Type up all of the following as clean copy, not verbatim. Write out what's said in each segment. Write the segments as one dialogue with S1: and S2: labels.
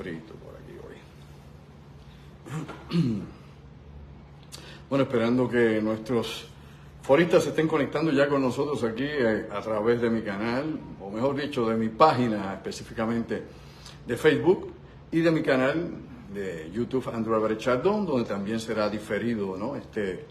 S1: frito por aquí hoy. Bueno, esperando que nuestros foristas se estén conectando ya con nosotros aquí a través de mi canal, o mejor dicho, de mi página específicamente de Facebook y de mi canal de YouTube, Andrew Álvarez Chardón, donde también será diferido, ¿no? Este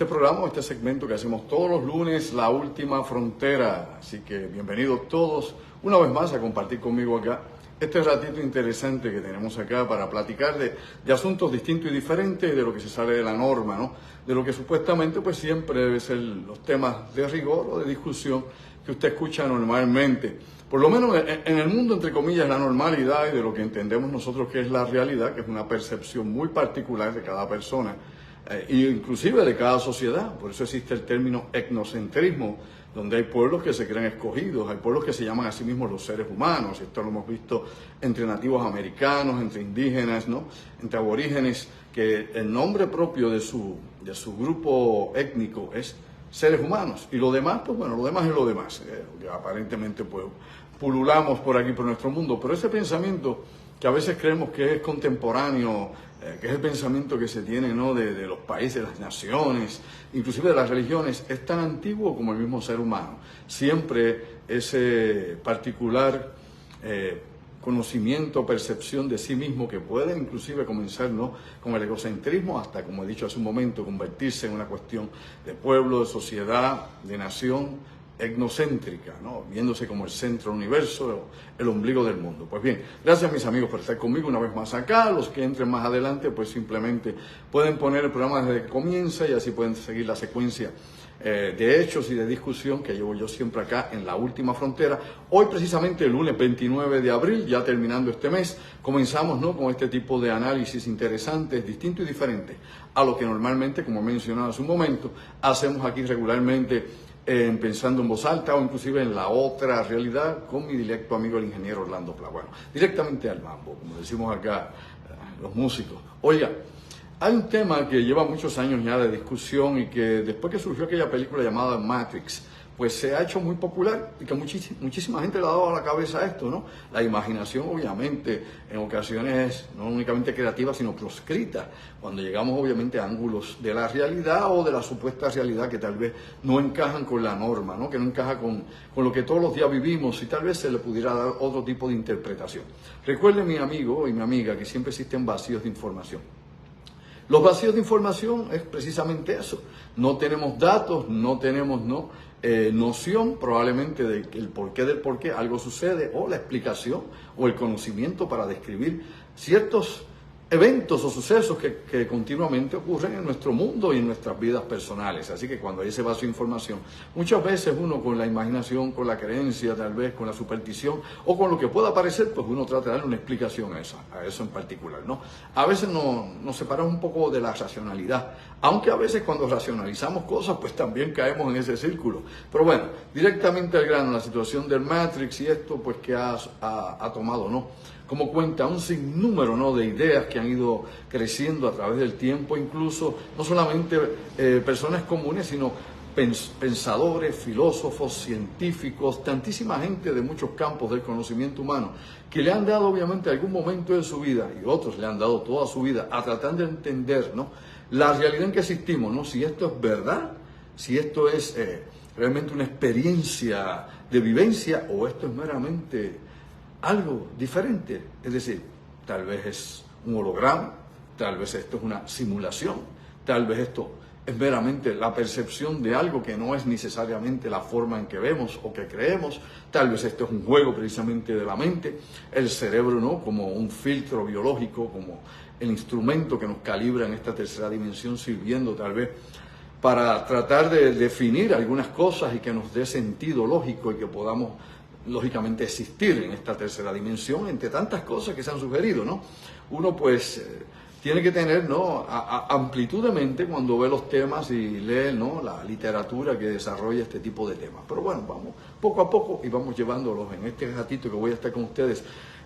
S1: programa, este segmento que hacemos todos los lunes, La Última Frontera. Así que bienvenidos todos una vez más a compartir conmigo acá este ratito interesante que tenemos acá para platicar de asuntos distintos y diferentes, de lo que se sale de la norma, ¿no? De lo que supuestamente pues siempre debe ser los temas de rigor o de discusión que usted escucha normalmente. Por lo menos en el mundo, entre comillas, la normalidad y de lo que entendemos nosotros que es la realidad, que es una percepción muy particular de cada persona, inclusive de cada sociedad. Por eso existe el término etnocentrismo, donde hay pueblos que se creen escogidos, hay pueblos que se llaman a sí mismos los seres humanos. Esto lo hemos visto entre nativos americanos, entre indígenas, ¿no? Entre aborígenes, que el nombre propio de su grupo étnico es seres humanos. Y lo demás, pues bueno, lo demás es lo demás, que aparentemente pues pululamos por aquí, por nuestro mundo. Pero ese pensamiento que a veces creemos que es contemporáneo, que es el pensamiento que se tiene, ¿no? de los países, de las naciones, inclusive de las religiones, es tan antiguo como el mismo ser humano. Siempre ese particular conocimiento, percepción de sí mismo que puede inclusive comenzar, ¿no? Con el egocentrismo hasta, como he dicho hace un momento, convertirse en una cuestión de pueblo, de sociedad, de nación, etnocéntrica, ¿no? Viéndose como el centro del universo, el ombligo del mundo. Pues bien, gracias mis amigos por estar conmigo una vez más acá. Los que entren más adelante, pues simplemente pueden poner el programa desde que comienza y así pueden seguir la secuencia de hechos y de discusión que llevo yo siempre acá en La Última Frontera. Hoy precisamente el lunes 29 de abril, ya terminando este mes, comenzamos, ¿no? Con este tipo de análisis interesantes, distintos y diferentes a lo que normalmente, como he mencionado hace un momento, hacemos aquí regularmente, pensando en voz alta o inclusive en la otra realidad con mi directo amigo el ingeniero Orlando Pla. Bueno, directamente al mambo, como decimos acá los músicos. Oiga, hay un tema que lleva muchos años ya de discusión y que después que surgió aquella película llamada Matrix, pues se ha hecho muy popular y que muchísima gente le ha dado a la cabeza a esto, ¿no? La imaginación, obviamente, en ocasiones no únicamente creativa, sino proscrita, cuando llegamos, obviamente, a ángulos de la realidad o de la supuesta realidad que tal vez no encajan con la norma, ¿no? Que no encaja con lo que todos los días vivimos y tal vez se le pudiera dar otro tipo de interpretación. Recuerde, mi amigo y mi amiga, que siempre existen vacíos de información. Los vacíos de información es precisamente eso. No tenemos datos, no tenemos noción probablemente del porqué algo sucede, o la explicación o el conocimiento para describir ciertos eventos o sucesos que continuamente ocurren en nuestro mundo y en nuestras vidas personales. Así que cuando hay ese vacío de información, muchas veces uno con la imaginación, con la creencia, tal vez con la superstición o con lo que pueda parecer, pues uno trata de darle una explicación a eso en particular, ¿no? A veces nos separamos un poco de la racionalidad, aunque a veces cuando racionalizamos cosas, pues también caemos en ese círculo. Pero bueno, directamente al grano, la situación del Matrix y esto, pues que ha tomado, ¿no? Como cuenta un sinnúmero, ¿no? De ideas que han ido creciendo a través del tiempo, incluso no solamente personas comunes, sino pensadores, filósofos, científicos, tantísima gente de muchos campos del conocimiento humano, que le han dado obviamente algún momento de su vida, y otros le han dado toda su vida, a tratar de entender, ¿no? La realidad en que existimos, ¿no? Si esto es verdad, si esto es realmente una experiencia de vivencia, o esto es meramente algo diferente. Es decir, tal vez es un holograma, tal vez esto es una simulación, tal vez esto es meramente la percepción de algo que no es necesariamente la forma en que vemos o que creemos, tal vez esto es un juego precisamente de la mente, el cerebro, ¿no? Como un filtro biológico, como el instrumento que nos calibra en esta tercera dimensión, sirviendo tal vez para tratar de definir algunas cosas y que nos dé sentido lógico y que podamos lógicamente existir en esta tercera dimensión, entre tantas cosas que se han sugerido, ¿no? Uno pues tiene que tener, ¿no? amplitud de mente cuando ve los temas y lee, ¿no? La literatura que desarrolla este tipo de temas. Pero bueno, vamos poco a poco y vamos llevándolos en este ratito que voy a estar con ustedes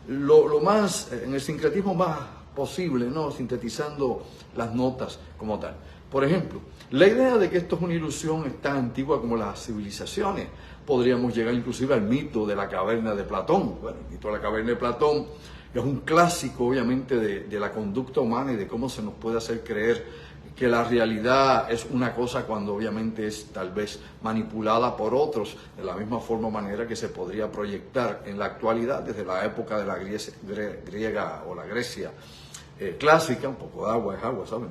S1: lo más, en el sincretismo más posible, ¿no? Sintetizando las notas como tal. Por ejemplo, la idea de que esto es una ilusión es tan antigua como las civilizaciones. Podríamos llegar inclusive al mito de la caverna de Platón. Bueno, el mito de la caverna de Platón Es un clásico, obviamente, de la conducta humana y de cómo se nos puede hacer creer que la realidad es una cosa cuando obviamente es tal vez manipulada por otros, de la misma forma o manera que se podría proyectar en la actualidad desde la época de la griega o la Grecia clásica. Un poco de agua es agua, ¿saben?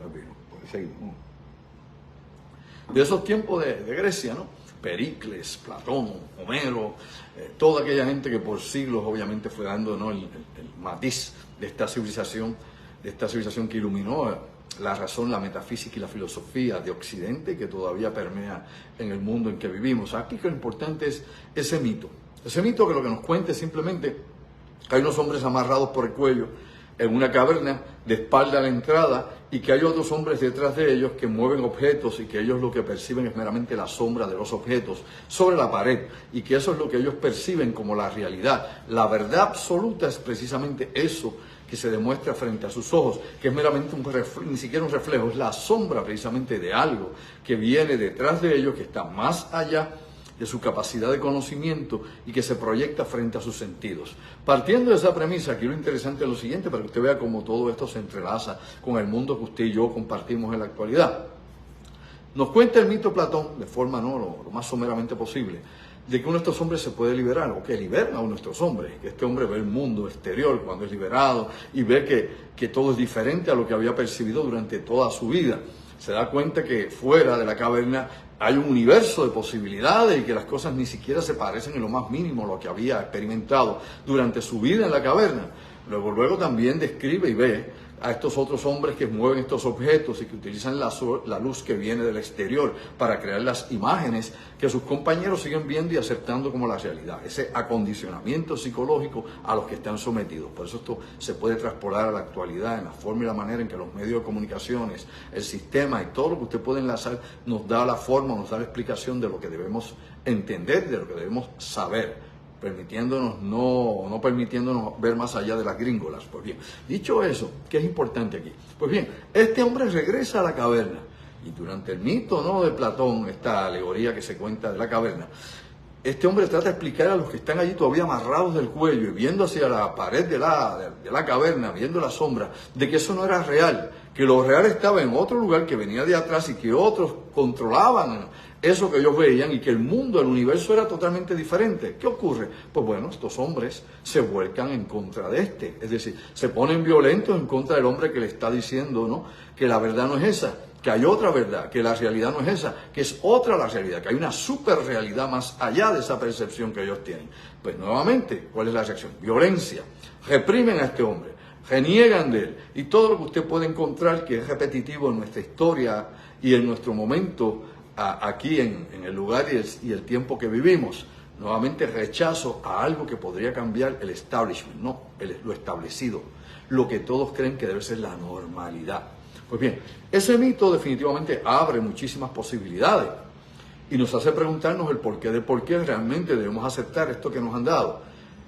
S1: De esos tiempos de Grecia, ¿no? Pericles, Platón, Homero, toda aquella gente que por siglos obviamente fue dando, ¿no?, el matiz de esta civilización que iluminó la razón, la metafísica y la filosofía de Occidente, que todavía permea en el mundo en que vivimos. Aquí que lo importante es ese mito que lo que nos cuenta es simplemente que hay unos hombres amarrados por el cuello en una caverna de espalda a la entrada y que hay otros hombres detrás de ellos que mueven objetos y que ellos lo que perciben es meramente la sombra de los objetos sobre la pared y que eso es lo que ellos perciben como la realidad. La verdad absoluta es precisamente eso que se demuestra frente a sus ojos, que es meramente ni siquiera un reflejo, es la sombra precisamente de algo que viene detrás de ellos, que está más allá de su capacidad de conocimiento y que se proyecta frente a sus sentidos. Partiendo de esa premisa, aquí lo interesante es lo siguiente, para que usted vea cómo todo esto se entrelaza con el mundo que usted y yo compartimos en la actualidad. Nos cuenta el mito Platón, de forma lo más someramente posible, de que uno de estos hombres se puede liberar, o que liberan a uno de estos hombres, que este hombre ve el mundo exterior cuando es liberado y ve que todo es diferente a lo que había percibido durante toda su vida. Se da cuenta que fuera de la caverna hay un universo de posibilidades y que las cosas ni siquiera se parecen en lo más mínimo a lo que había experimentado durante su vida en la caverna. Luego también describe y ve a estos otros hombres que mueven estos objetos y que utilizan la luz que viene del exterior para crear las imágenes que sus compañeros siguen viendo y aceptando como la realidad. Ese acondicionamiento psicológico a los que están sometidos. Por eso esto se puede traspolar a la actualidad en la forma y la manera en que los medios de comunicaciones, el sistema y todo lo que usted puede enlazar nos da la forma, nos da la explicación de lo que debemos entender, de lo que debemos saber, permitiéndonos no permitiéndonos ver más allá de las gringolas. Pues bien, dicho eso, ¿qué es importante aquí? Pues bien, este hombre regresa a la caverna y durante el mito, ¿no?, de Platón, esta alegoría que se cuenta de la caverna, este hombre trata de explicar a los que están allí todavía amarrados del cuello y viendo hacia la pared de la caverna, viendo la sombra, de que eso no era real, que lo real estaba en otro lugar que venía de atrás y que otros controlaban eso que ellos veían y que el mundo, el universo era totalmente diferente. ¿Qué ocurre? Pues bueno, estos hombres se vuelcan en contra de este, es decir, se ponen violentos en contra del hombre que le está diciendo, ¿no?, que la verdad no es esa, que hay otra verdad, que la realidad no es esa, que es otra la realidad, que hay una super realidad más allá de esa percepción que ellos tienen. Pues nuevamente, ¿cuál es la reacción? Violencia. Reprimen a este hombre, reniegan de él, y todo lo que usted puede encontrar que es repetitivo en nuestra historia y en nuestro momento aquí en el lugar y el tiempo que vivimos. Nuevamente rechazo a algo que podría cambiar el establishment, no lo establecido, lo que todos creen que debe ser la normalidad. Pues bien, ese mito definitivamente abre muchísimas posibilidades y nos hace preguntarnos el porqué de por qué realmente debemos aceptar esto que nos han dado.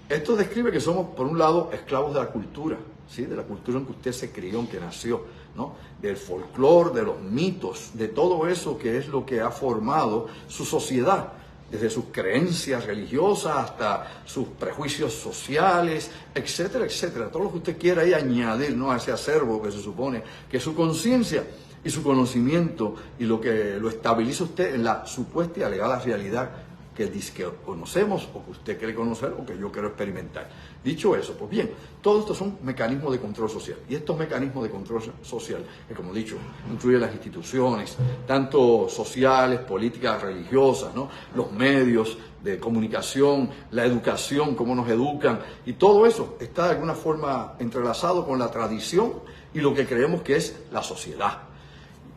S1: Esto describe que somos, por un lado, esclavos de la cultura, ¿sí?, de la cultura en que usted se crió, en que nació, ¿no?, del folclore, de los mitos, de todo eso que es lo que ha formado su sociedad, desde sus creencias religiosas hasta sus prejuicios sociales, etcétera, etcétera. Todo lo que usted quiera ahí añadir, ¿no?, a ese acervo que se supone que es su conciencia y su conocimiento y lo que lo estabiliza usted en la supuesta y alegada realidad que dice que conocemos o que usted quiere conocer o que yo quiero experimentar. Dicho eso, pues bien, todos estos son mecanismos de control social. Y estos mecanismos de control social, que como he dicho, incluyen las instituciones, tanto sociales, políticas, religiosas, ¿no?, los medios de comunicación, la educación, cómo nos educan, y todo eso está de alguna forma entrelazado con la tradición y lo que creemos que es la sociedad.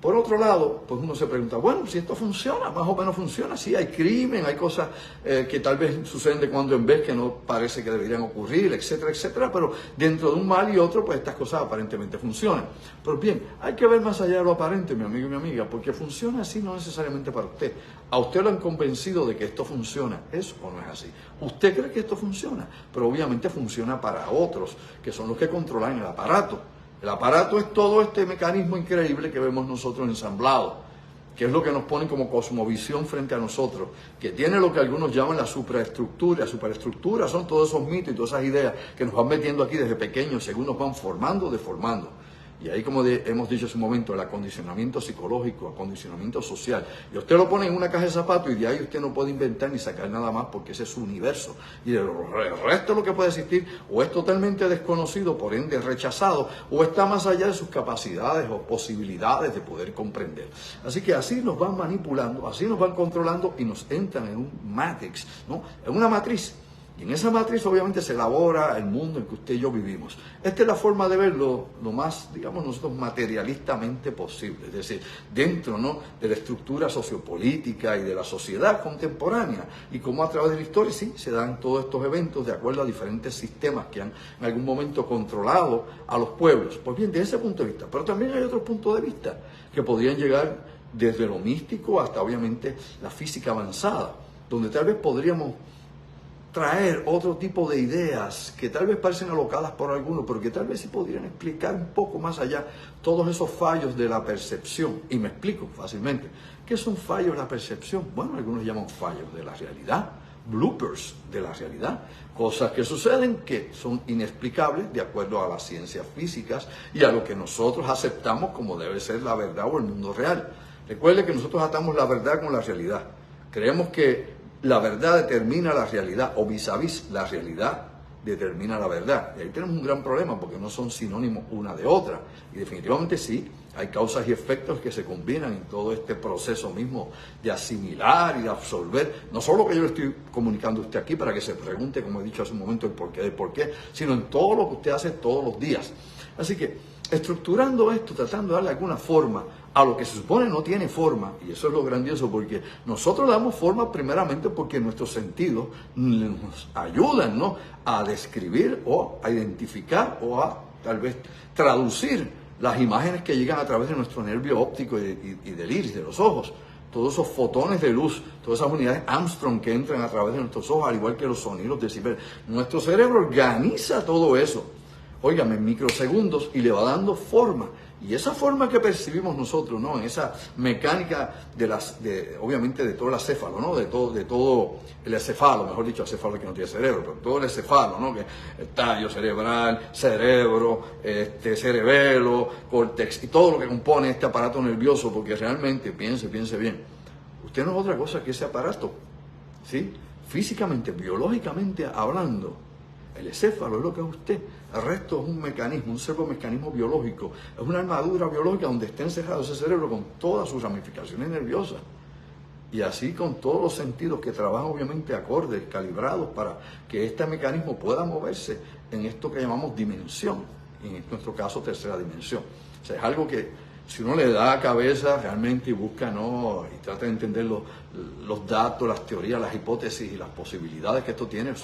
S1: Por otro lado, pues uno se pregunta, bueno, si esto funciona, más o menos funciona, sí, hay crimen, hay cosas que tal vez suceden de cuando en vez que no parece que deberían ocurrir, etcétera, etcétera, pero dentro de un mal y otro, pues estas cosas aparentemente funcionan. Pero bien, hay que ver más allá de lo aparente, mi amigo y mi amiga, porque funciona así no necesariamente para usted. A usted lo han convencido de que esto funciona, ¿es o no es así? Usted cree que esto funciona, pero obviamente funciona para otros, que son los que controlan el aparato. El aparato es todo este mecanismo increíble que vemos nosotros ensamblado. que es lo que nos ponen como cosmovisión frente a nosotros, que tiene lo que algunos llaman la supraestructura. Superestructura son todos esos mitos y todas esas ideas que nos van metiendo aquí desde pequeños, según nos van formando, deformando. Y ahí, como hemos dicho hace un momento, el acondicionamiento psicológico, acondicionamiento social. Y usted lo pone en una caja de zapatos y de ahí usted no puede inventar ni sacar nada más porque ese es su universo. Y el resto de lo que puede existir o es totalmente desconocido, por ende rechazado, o está más allá de sus capacidades o posibilidades de poder comprender. Así que así nos van manipulando, así nos van controlando y nos entran en un matrix, ¿no? En una matriz. Y en esa matriz obviamente se elabora el mundo en que usted y yo vivimos. Esta es la forma de verlo lo más, digamos nosotros, materialistamente posible. Es decir, dentro, ¿no?, de la estructura sociopolítica y de la sociedad contemporánea. Y cómo a través de la historia, sí, se dan todos estos eventos de acuerdo a diferentes sistemas que han en algún momento controlado a los pueblos. Pues bien, desde ese punto de vista. Pero también hay otros puntos de vista que podrían llegar desde lo místico hasta obviamente la física avanzada, donde tal vez podríamos traer otro tipo de ideas que tal vez parecen alocadas por algunos, pero que tal vez sí podrían explicar un poco más allá todos esos fallos de la percepción. Y me explico fácilmente. ¿Qué son fallos de la percepción? Bueno, algunos llaman fallos de la realidad, bloopers de la realidad, cosas que suceden que son inexplicables de acuerdo a las ciencias físicas y a lo que nosotros aceptamos como debe ser la verdad o el mundo real. Recuerde que nosotros atamos la verdad con la realidad. Creemos que la verdad determina la realidad, o vis a vis, la realidad determina la verdad. Y ahí tenemos un gran problema porque no son sinónimos una de otra. Y definitivamente sí, hay causas y efectos que se combinan en todo este proceso mismo de asimilar y de absorber. No solo que yo le estoy comunicando a usted aquí para que se pregunte, como he dicho hace un momento, el porqué del porqué, sino en todo lo que usted hace todos los días. Así que, estructurando esto, tratando de darle alguna forma a lo que se supone no tiene forma, y eso es lo grandioso, porque nosotros damos forma primeramente porque nuestros sentidos nos ayudan, ¿no?, a describir o a identificar o a tal vez traducir las imágenes que llegan a través de nuestro nervio óptico y del iris, de los ojos. Todos esos fotones de luz, todas esas unidades Armstrong que entran a través de nuestros ojos, al igual que los sonidos decibel. Nuestro cerebro organiza todo eso, óigame, en microsegundos, y le va dando forma. Y esa forma que percibimos nosotros, ¿no?, en esa mecánica obviamente de todo el acéfalo, ¿no?, de todo el encefalo, mejor dicho, acéfalo que no tiene cerebro, pero todo el encefalo, ¿no?, que el tallo cerebral, cerebro, cerebelo, córtex y todo lo que compone este aparato nervioso, porque realmente, piense bien, usted no es otra cosa que ese aparato, ¿sí?, físicamente, biológicamente hablando. El encéfalo es lo que es usted. El resto es un mecanismo, un servomecanismo biológico. Es una armadura biológica donde está encerrado ese cerebro con todas sus ramificaciones nerviosas. Y así con todos los sentidos que trabajan obviamente acordes, calibrados para que este mecanismo pueda moverse en esto que llamamos dimensión. En nuestro caso, tercera dimensión. O sea, es algo que si uno le da cabeza realmente y busca, ¿no?, y trata de entender los datos, las teorías, las hipótesis y las posibilidades que esto tiene, es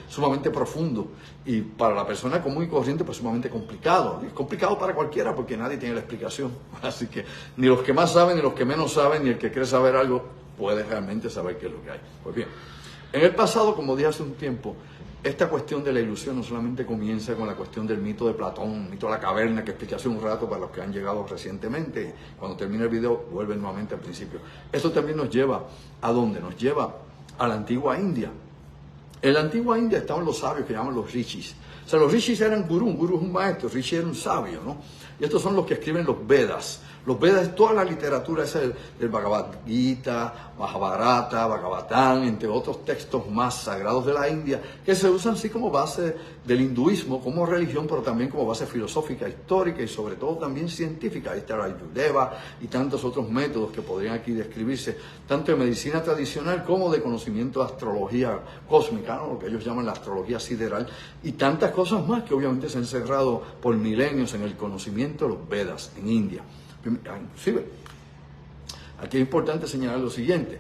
S1: sumamente profundo. Y para la persona común y corriente, pues sumamente complicado. Y es complicado para cualquiera porque nadie tiene la explicación. Así que ni los que más saben, ni los que menos saben, ni el que quiere saber algo, puede realmente saber qué es lo que hay. Pues bien, en el pasado, como dije hace un tiempo, esta cuestión de la ilusión no solamente comienza con la cuestión del mito de Platón, el mito de la caverna, que expliqué hace un rato para los que han llegado recientemente. Cuando termine el video, vuelven nuevamente al principio. Esto también nos lleva ¿a dónde? Nos lleva a la antigua India. En la antigua India estaban los sabios que llaman los rishis. O sea, los rishis eran gurú, un gurú es un maestro, rishi era un sabio, ¿no? Y estos son los que escriben los Vedas. Los Vedas es toda la literatura esa del Bhagavad Gita, Mahabharata, Bhagavatam, entre otros textos más sagrados de la India, que se usan así como base del hinduismo, como religión, pero también como base filosófica, histórica y sobre todo también científica. Ahí está el Ayurveda y tantos otros métodos que podrían aquí describirse, tanto de medicina tradicional como de conocimiento de astrología cósmica, ¿no?, lo que ellos llaman la astrología sideral, y tantas cosas más que obviamente se han encerrado por milenios en el conocimiento de los Vedas en India. Inclusive, aquí es importante señalar lo siguiente: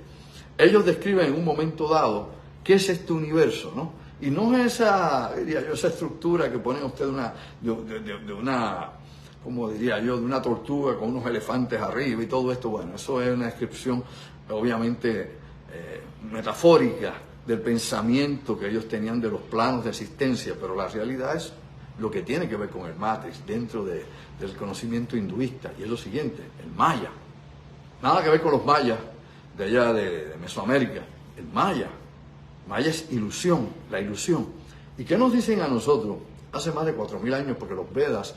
S1: ellos describen en un momento dado qué es este universo, ¿no? Y no es esa estructura que ponen ustedes de una, como diría yo, de una tortuga con unos elefantes arriba y todo esto. Bueno, eso es una descripción obviamente metafórica del pensamiento que ellos tenían de los planos de existencia, pero la realidad es lo que tiene que ver con el Matrix dentro del conocimiento hinduista, y es lo siguiente: el Maya. Nada que ver con los mayas de allá de Mesoamérica. El maya es ilusión, la ilusión. ¿Y qué nos dicen a nosotros? Hace más de 4.000 años, porque los Vedas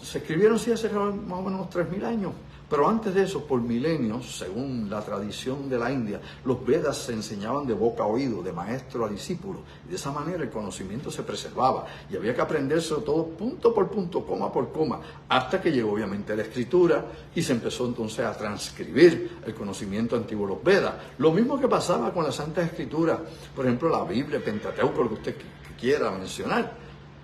S1: se escribieron sí hace más o menos 3.000 años, pero antes de eso, por milenios, según la tradición de la India, los Vedas se enseñaban de boca a oído, de maestro a discípulo. Y de esa manera el conocimiento se preservaba y había que aprenderse todo punto por punto, coma por coma, hasta que llegó obviamente la escritura y se empezó entonces a transcribir el conocimiento antiguo de los Vedas. Lo mismo que pasaba con las Santas Escrituras, por ejemplo la Biblia, el Pentateuco, lo que usted quiera mencionar.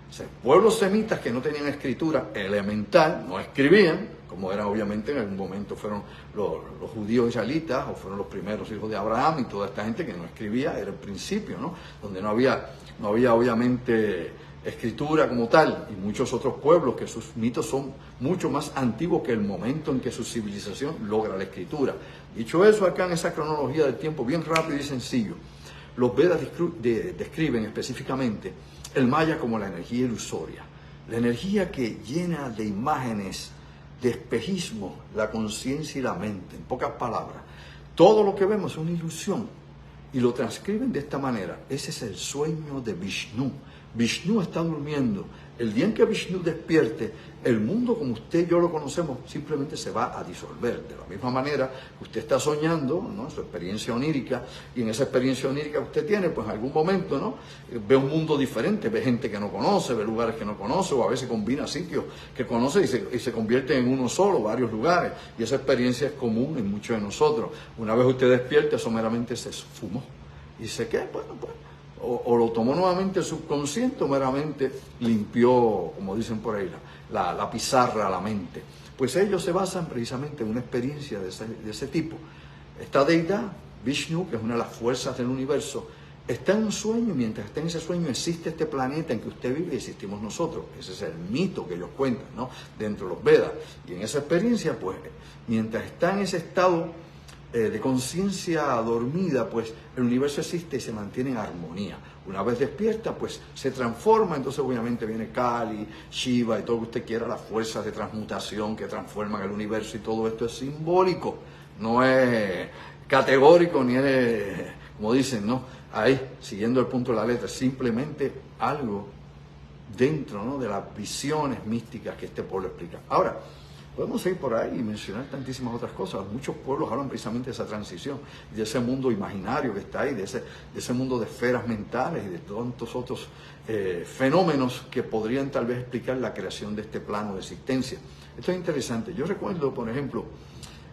S1: O sea, pueblos semitas que no tenían escritura elemental, no escribían, como era obviamente en algún momento fueron los judíos israelitas, o fueron los primeros hijos de Abraham, y toda esta gente que no escribía, era el principio, ¿no? Donde no había obviamente escritura como tal, y muchos otros pueblos que sus mitos son mucho más antiguos que el momento en que su civilización logra la escritura. Dicho eso, acá en esa cronología del tiempo, bien rápido y sencillo, los Vedas describen específicamente el maya como la energía ilusoria, la energía que llena de imágenes, de espejismo, la conciencia y la mente. En pocas palabras, todo lo que vemos es una ilusión y lo transcriben de esta manera. Ese es el sueño de Vishnu. Vishnu está durmiendo. El día en que Vishnu despierte, el mundo como usted y yo lo conocemos simplemente se va a disolver. De la misma manera que usted está soñando, ¿no?, su experiencia onírica, y en esa experiencia onírica que usted tiene, pues en algún momento, ¿no?, ve un mundo diferente, ve gente que no conoce, ve lugares que no conoce, o a veces combina sitios que conoce y se convierte en uno solo, varios lugares. Y esa experiencia es común en muchos de nosotros. Una vez usted despierte, eso meramente se esfumó. ¿Y dice qué? Bueno, pues o lo tomó nuevamente el subconsciente, o meramente limpió, como dicen por ahí, la pizarra a la mente. Pues ellos se basan precisamente en una experiencia de ese tipo. Esta deidad, Vishnu, que es una de las fuerzas del universo, está en un sueño, y mientras está en ese sueño existe este planeta en que usted vive y existimos nosotros. Ese es el mito que ellos cuentan, ¿no?, dentro de los Vedas. Y en esa experiencia, pues, mientras está en ese estado de conciencia dormida, pues el universo existe y se mantiene en armonía. Una vez despierta, pues se transforma. Entonces obviamente viene Kali, Shiva y todo lo que usted quiera, las fuerzas de transmutación que transforman el universo, y todo esto es simbólico, no es categórico, ni es, como dicen, ¿no?, ahí, siguiendo el punto de la letra, simplemente algo dentro, ¿no?, de las visiones místicas que este pueblo explica. Ahora, podemos ir por ahí y mencionar tantísimas otras cosas. Muchos pueblos hablan precisamente de esa transición, de ese mundo imaginario que está ahí, de ese mundo de esferas mentales y de tantos otros fenómenos que podrían tal vez explicar la creación de este plano de existencia. Esto es interesante. Yo recuerdo, por ejemplo,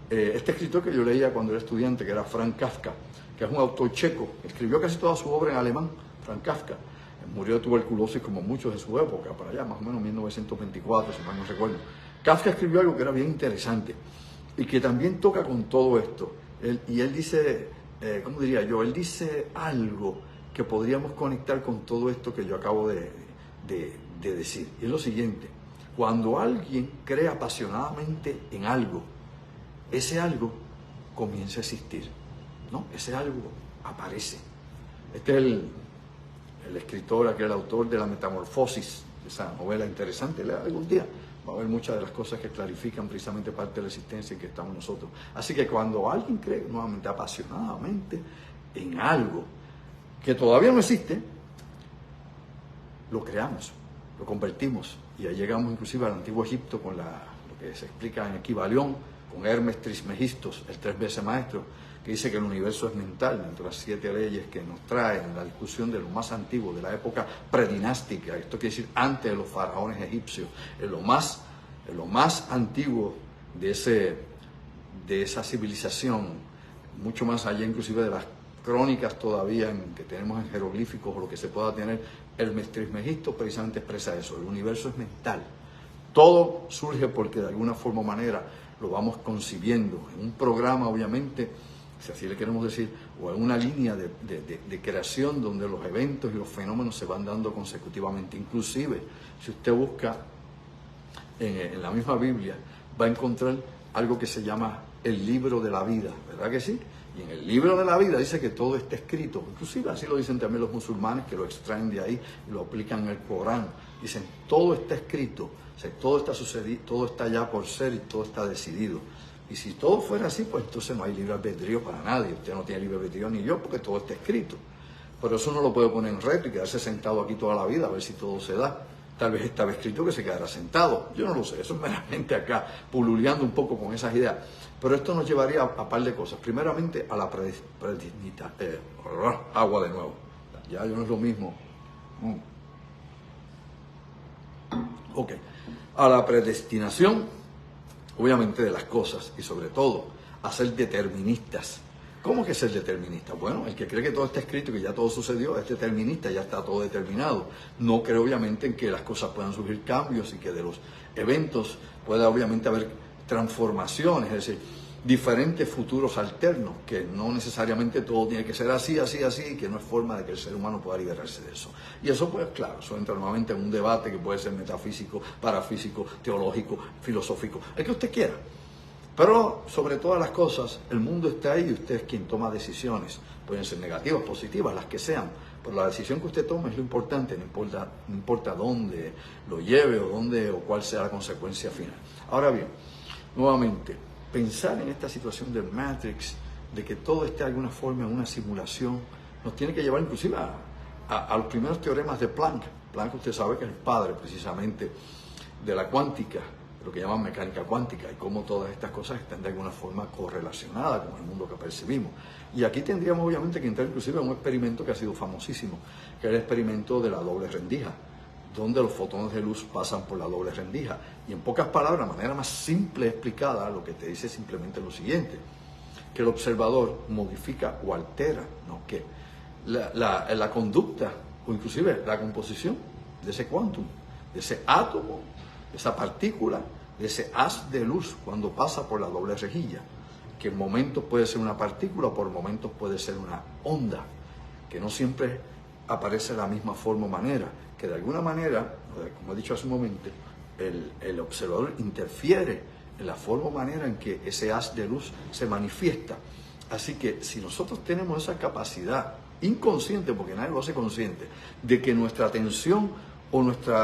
S1: este escritor que yo leía cuando era estudiante, que era Franz Kafka, que es un autor checo, escribió casi toda su obra en alemán. Franz Kafka murió de tuberculosis como muchos de su época, para allá más o menos 1924, si mal no recuerdo. Kafka escribió algo que era bien interesante y que también toca con todo esto. Él dice, ¿cómo diría yo? Él dice algo que podríamos conectar con todo esto que yo acabo de decir. Y es lo siguiente: cuando alguien cree apasionadamente en algo, ese algo comienza a existir, ¿no? Ese algo aparece. Este es el escritor, aquel autor de La Metamorfosis, esa novela interesante, lea algún día. Va a haber muchas de las cosas que clarifican precisamente parte de la existencia en que estamos nosotros. Así que cuando alguien cree nuevamente apasionadamente en algo que todavía no existe, lo creamos, lo convertimos, y ahí llegamos inclusive al antiguo Egipto con lo que se explica en Equivalión, con Hermes Trismegistos, el 3 veces maestro, que dice que el universo es mental, dentro de las 7 leyes que nos traen la discusión de lo más antiguo, de la época predinástica. Esto quiere decir antes de los faraones egipcios, en lo más antiguo de esa civilización, mucho más allá inclusive de las crónicas todavía que tenemos en jeroglíficos o lo que se pueda tener. Hermes Trismegisto precisamente expresa eso: el universo es mental. Todo surge porque de alguna forma o manera lo vamos concibiendo en un programa, obviamente, si así le queremos decir, o en una línea de creación donde los eventos y los fenómenos se van dando consecutivamente. Inclusive, si usted busca en la misma Biblia, va a encontrar algo que se llama el libro de la vida, ¿verdad que sí? Y en el libro de la vida dice que todo está escrito. Inclusive así lo dicen también los musulmanes, que lo extraen de ahí y lo aplican en el Corán. Dicen, todo está escrito, o sea, todo está sucedido, todo está ya por ser y todo está decidido. Y si todo fuera así, pues entonces no hay libre albedrío para nadie. Usted no tiene libre albedrío ni yo, porque todo está escrito. Pero eso no lo puede poner en reto y quedarse sentado aquí toda la vida a ver si todo se da. Tal vez estaba escrito que se quedara sentado. Yo no lo sé, eso es meramente acá, pululeando un poco con esas ideas. Pero esto nos llevaría a par de cosas. Primeramente, a la predestinita. Agua de nuevo. Ya no es lo mismo. Ok. A la predestinación, obviamente, de las cosas y sobre todo a ser deterministas. ¿Cómo que ser determinista? Bueno, el que cree que todo está escrito, que ya todo sucedió, es determinista, ya está todo determinado. No cree obviamente en que las cosas puedan surgir cambios y que de los eventos pueda obviamente haber transformaciones, es decir, diferentes futuros alternos, que no necesariamente todo tiene que ser así, así, así, y que no es forma de que el ser humano pueda liberarse de eso. Y eso pues claro, eso entra nuevamente en un debate que puede ser metafísico, parafísico, teológico, filosófico, el que usted quiera. Pero sobre todas las cosas, el mundo está ahí y usted es quien toma decisiones. Pueden ser negativas, positivas, las que sean. Pero la decisión que usted tome es lo importante, no importa dónde lo lleve o cuál sea la consecuencia final. Ahora bien, nuevamente, pensar en esta situación del Matrix, de que todo esté de alguna forma en una simulación, nos tiene que llevar inclusive a los primeros teoremas de Planck. Planck, usted sabe que es el padre precisamente de la cuántica, lo que llaman mecánica cuántica, y cómo todas estas cosas están de alguna forma correlacionadas con el mundo que percibimos. Y aquí tendríamos obviamente que entrar inclusive a un experimento que ha sido famosísimo, que es el experimento de la doble rendija, donde los fotones de luz pasan por la doble rendija. Y en pocas palabras, de manera más simple explicada, lo que te dice es simplemente lo siguiente, que el observador modifica o altera, ¿no?, que la conducta o inclusive la composición de ese quantum, de ese átomo, de esa partícula, de ese haz de luz cuando pasa por la doble rejilla, que en momentos puede ser una partícula, por momentos puede ser una onda, que no siempre aparece de la misma forma o manera, que de alguna manera, como he dicho hace un momento, el observador interfiere en la forma o manera en que ese haz de luz se manifiesta. Así que si nosotros tenemos esa capacidad inconsciente, porque nadie lo hace consciente, de que nuestra atención o nuestro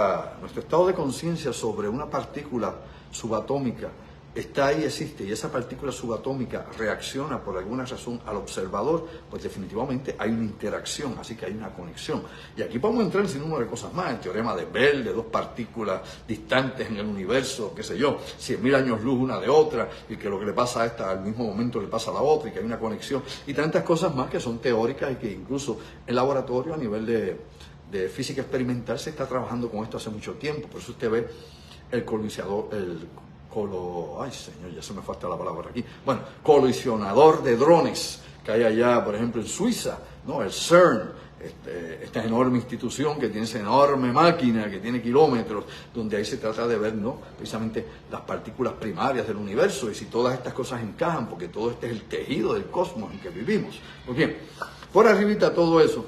S1: estado de conciencia sobre una partícula subatómica está ahí, existe, y esa partícula subatómica reacciona por alguna razón al observador, pues definitivamente hay una interacción, así que hay una conexión. Y aquí podemos entrar en sin número de cosas más, el teorema de Bell, de dos partículas distantes en el universo, qué sé yo, 100.000 años luz una de otra, y que lo que le pasa a esta al mismo momento le pasa a la otra, y que hay una conexión, y tantas cosas más que son teóricas y que incluso en laboratorio a nivel de física experimental se está trabajando con esto hace mucho tiempo. Por eso usted ve el colisionador, ay señor, ya se me falta la palabra aquí, bueno, colisionador de drones que hay allá, por ejemplo, en Suiza, ¿no? El CERN, esta enorme institución que tiene esa enorme máquina que tiene kilómetros, donde ahí se trata de ver, ¿no?, precisamente las partículas primarias del universo y si todas estas cosas encajan, porque todo este es el tejido del cosmos en que vivimos. Pues bien, por arribita todo eso,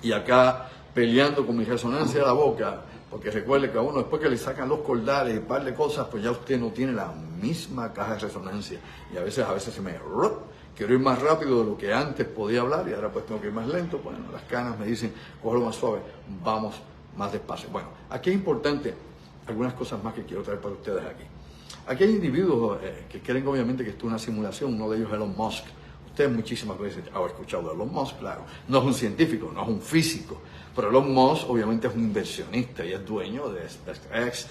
S1: y acá peleando con mi resonancia de la boca, porque recuerde que a uno después que le sacan los cordales y un par de cosas, pues ya usted no tiene la misma caja de resonancia. Y a veces se me... Quiero ir más rápido de lo que antes podía hablar y ahora pues tengo que ir más lento. Bueno, las canas me dicen, cógelo más suave, vamos más despacio. Bueno, aquí es importante algunas cosas más que quiero traer para ustedes aquí. Aquí hay individuos que creen obviamente que esto es una simulación, uno de ellos es Elon Musk. Usted muchísimas veces ha escuchado de Elon Musk, claro. No es un científico, no es un físico. Pero Elon Musk obviamente es un inversionista y es dueño de SpaceX,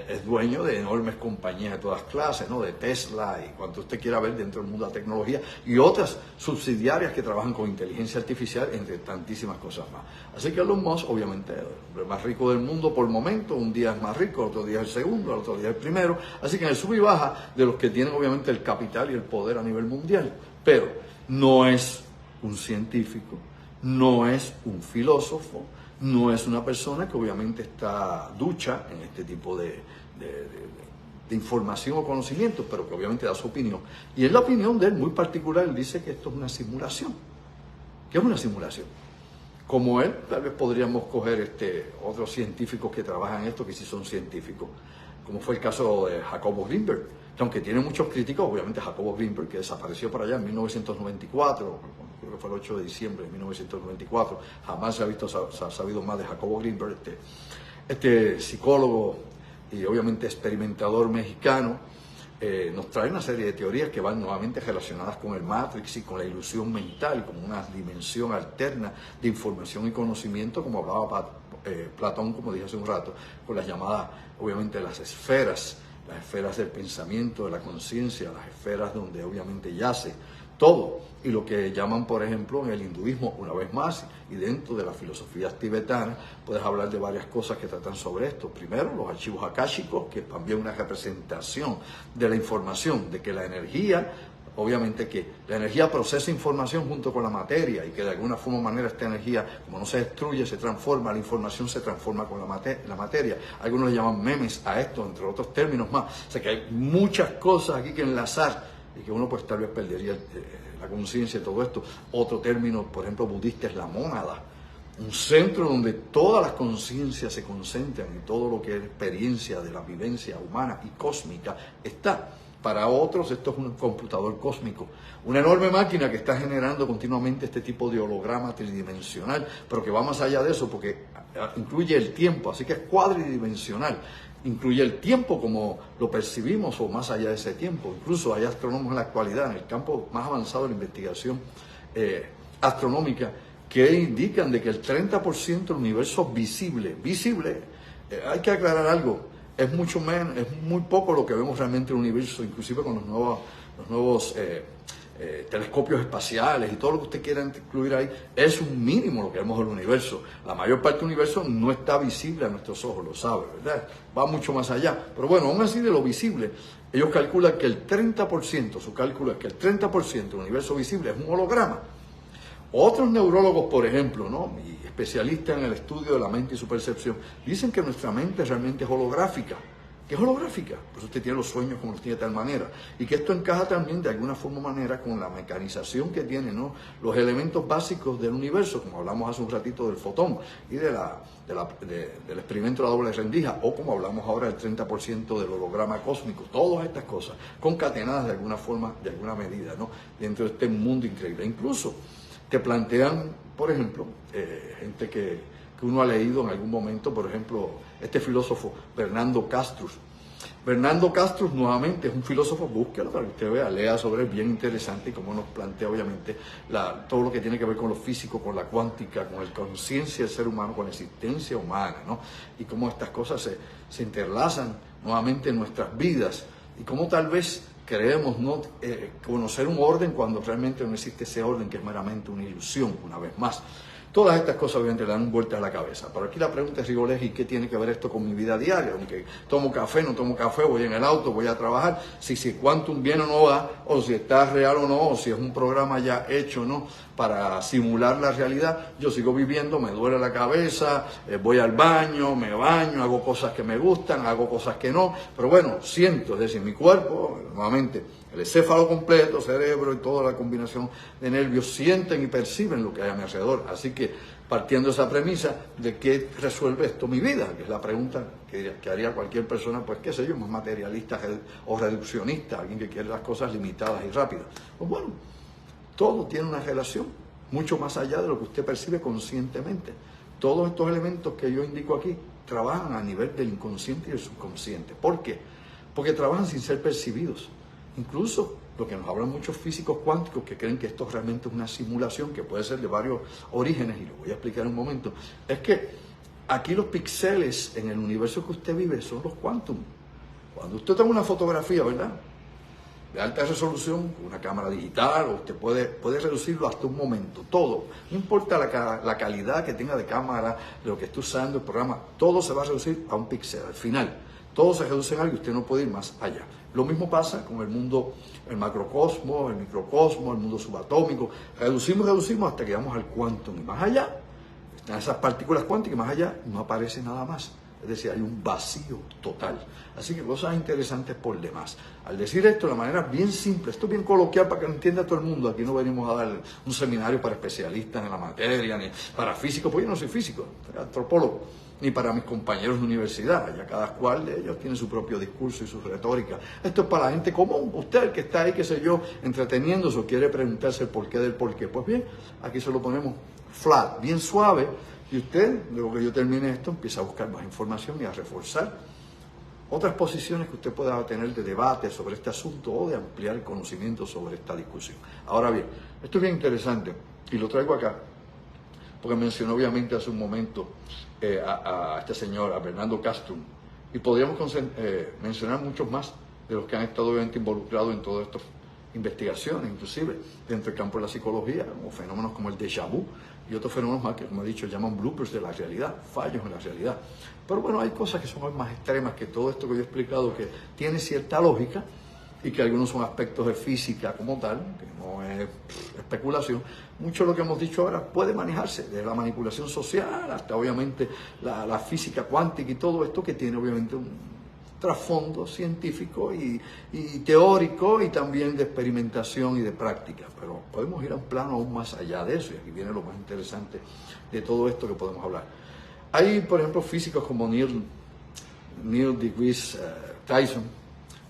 S1: es dueño de enormes compañías de todas clases, ¿no?, de Tesla y cuanto usted quiera ver dentro del mundo de la tecnología y otras subsidiarias que trabajan con inteligencia artificial, entre tantísimas cosas más. Así que Elon Musk obviamente es el más rico del mundo por el momento, un día es más rico, otro día es el segundo, otro día es el primero. Así que en el sub y baja de los que tienen obviamente el capital y el poder a nivel mundial. Pero no es un científico, no es un filósofo, no es una persona que obviamente está ducha en este tipo de información o conocimiento, pero que obviamente da su opinión. Y en la opinión de él, muy particular, él dice que esto es una simulación. ¿Qué es una simulación? Como él, tal vez podríamos coger otros científicos que trabajan en esto, que sí son científicos, como fue el caso de Jacobo Greenberg, que aunque tiene muchos críticos, obviamente Jacobo Greenberg, que desapareció por allá en 1994, creo que fue el 8 de diciembre de 1994, jamás se ha sabido más de Jacobo Greenberg, este psicólogo y obviamente experimentador mexicano, nos trae una serie de teorías que van nuevamente relacionadas con el Matrix y con la ilusión mental, como una dimensión alterna de información y conocimiento, como hablaba Platón, como dije hace un rato, con las llamadas, obviamente, las esferas del pensamiento, de la conciencia, las esferas donde obviamente yace todo, y lo que llaman, por ejemplo, en el hinduismo, una vez más, y dentro de las filosofías tibetanas, puedes hablar de varias cosas que tratan sobre esto. Primero, los archivos akáshicos, que es también una representación de la información, de que la energía, obviamente que la energía procesa información junto con la materia, y que de alguna forma o manera esta energía, como no se destruye, se transforma, la información se transforma con la materia. Algunos le llaman memes a esto, entre otros términos más. O sea que hay muchas cosas aquí que enlazar, y que uno pues tal vez perdería la conciencia de todo esto. Otro término, por ejemplo, budista, es la mónada, un centro donde todas las conciencias se concentran y todo lo que es experiencia de la vivencia humana y cósmica está. Para otros esto es un computador cósmico, una enorme máquina que está generando continuamente este tipo de holograma tridimensional, pero que va más allá de eso porque incluye el tiempo, así que es cuadridimensional. Incluye el tiempo como lo percibimos o más allá de ese tiempo. Incluso hay astrónomos en la actualidad, en el campo más avanzado de la investigación astronómica, que indican de que el 30% del universo visible, hay que aclarar algo, es mucho menos, es muy poco lo que vemos realmente en el universo, inclusive con los nuevos telescopios espaciales y todo lo que usted quiera incluir ahí, es un mínimo lo que vemos del universo. La mayor parte del universo no está visible a nuestros ojos, lo sabe, ¿verdad? Va mucho más allá. Pero bueno, aún así de lo visible, ellos calculan que el 30%, su cálculo es que el 30% del universo visible es un holograma. Otros neurólogos, por ejemplo, ¿no?, y especialistas en el estudio de la mente y su percepción, dicen que nuestra mente realmente es holográfica. Que es holográfica, por eso usted tiene los sueños como los tiene de tal manera, y que esto encaja también de alguna forma o manera con la mecanización que tienen, ¿no?, los elementos básicos del universo, como hablamos hace un ratito del fotón y del experimento de la doble rendija, o como hablamos ahora del 30% del holograma cósmico, todas estas cosas concatenadas de alguna forma, de alguna medida, ¿no?, dentro de este mundo increíble. Incluso te plantean, por ejemplo, gente que uno ha leído en algún momento, por ejemplo, este filósofo Bernardo Kastrup. Bernardo Kastrup, nuevamente, es un filósofo, búsquelo para que usted vea, lea sobre él, bien interesante, y cómo nos plantea, obviamente, todo lo que tiene que ver con lo físico, con la cuántica, con la conciencia del ser humano, con la existencia humana, ¿no? Y cómo estas cosas se interlazan nuevamente en nuestras vidas, y cómo tal vez creemos no conocer un orden cuando realmente no existe ese orden, que es meramente una ilusión, una vez más. Todas estas cosas obviamente le dan vueltas a la cabeza. Pero aquí la pregunta es, Rigolegio, ¿y qué tiene que ver esto con mi vida diaria? Aunque tomo café, no tomo café, voy en el auto, voy a trabajar, si Quantum viene o no va, o si está real o no, o si es un programa ya hecho, ¿no?, para simular la realidad, yo sigo viviendo, me duele la cabeza, voy al baño, me baño, hago cosas que me gustan, hago cosas que no, pero bueno, siento, es decir, mi cuerpo, nuevamente, el encéfalo completo, cerebro y toda la combinación de nervios sienten y perciben lo que hay a mi alrededor. Así que, partiendo de esa premisa, ¿de qué resuelve esto mi vida? Que es la pregunta que haría cualquier persona, pues qué sé yo, más materialista o reduccionista, alguien que quiere las cosas limitadas y rápidas. Pues bueno, todo tiene una relación mucho más allá de lo que usted percibe conscientemente. Todos estos elementos que yo indico aquí trabajan a nivel del inconsciente y del subconsciente. ¿Por qué? Porque trabajan sin ser percibidos. Incluso lo que nos hablan muchos físicos cuánticos, que creen que esto realmente es una simulación, que puede ser de varios orígenes, y lo voy a explicar en un momento, es que aquí los píxeles en el universo que usted vive son los quantum. Cuando usted toma una fotografía, ¿verdad?, de alta resolución, con una cámara digital, o usted puede reducirlo hasta un momento, todo. No importa la calidad que tenga de cámara, de lo que esté usando el programa, todo se va a reducir a un píxel. Al final, todo se reduce en algo y usted no puede ir más allá. Lo mismo pasa con el mundo, el macrocosmos, el microcosmos, el mundo subatómico. Reducimos hasta que llegamos al quantum. Y más allá, están esas partículas cuánticas, y más allá no aparece nada más. Es decir, hay un vacío total. Así que cosas interesantes por demás. Al decir esto de manera bien simple, esto es bien coloquial para que lo entienda todo el mundo. Aquí no venimos a dar un seminario para especialistas en la materia, ni para físicos, porque yo no soy físico, soy antropólogo, ni para mis compañeros de universidad. Ya cada cual de ellos tiene su propio discurso y su retórica. Esto es para la gente común. Usted que está ahí, qué sé yo, entreteniéndose o quiere preguntarse el porqué del porqué. Pues bien, aquí se lo ponemos flat, bien suave. Y usted, luego que yo termine esto, empieza a buscar más información y a reforzar otras posiciones que usted pueda tener de debate sobre este asunto o de ampliar el conocimiento sobre esta discusión. Ahora bien, esto es bien interesante y lo traigo acá porque mencionó obviamente hace un momento a este señor, a Bernardo Castro, y podríamos mencionar muchos más de los que han estado obviamente involucrados en todas estas investigaciones, inclusive dentro del campo de la psicología, o fenómenos como el déjà vu y otros fenómenos más que, como he dicho, llaman bloopers de la realidad, fallos en la realidad. Pero bueno, hay cosas que son más extremas que todo esto que yo he explicado, que tiene cierta lógica y que algunos son aspectos de física como tal, que no es especulación. Mucho de lo que hemos dicho ahora puede manejarse, desde la manipulación social hasta obviamente la física cuántica y todo esto que tiene obviamente un trasfondo científico y teórico y también de experimentación y de práctica. Pero podemos ir a un plano aún más allá de eso y aquí viene lo más interesante de todo esto que podemos hablar. Hay, por ejemplo, físicos como Neil deGrasse Tyson,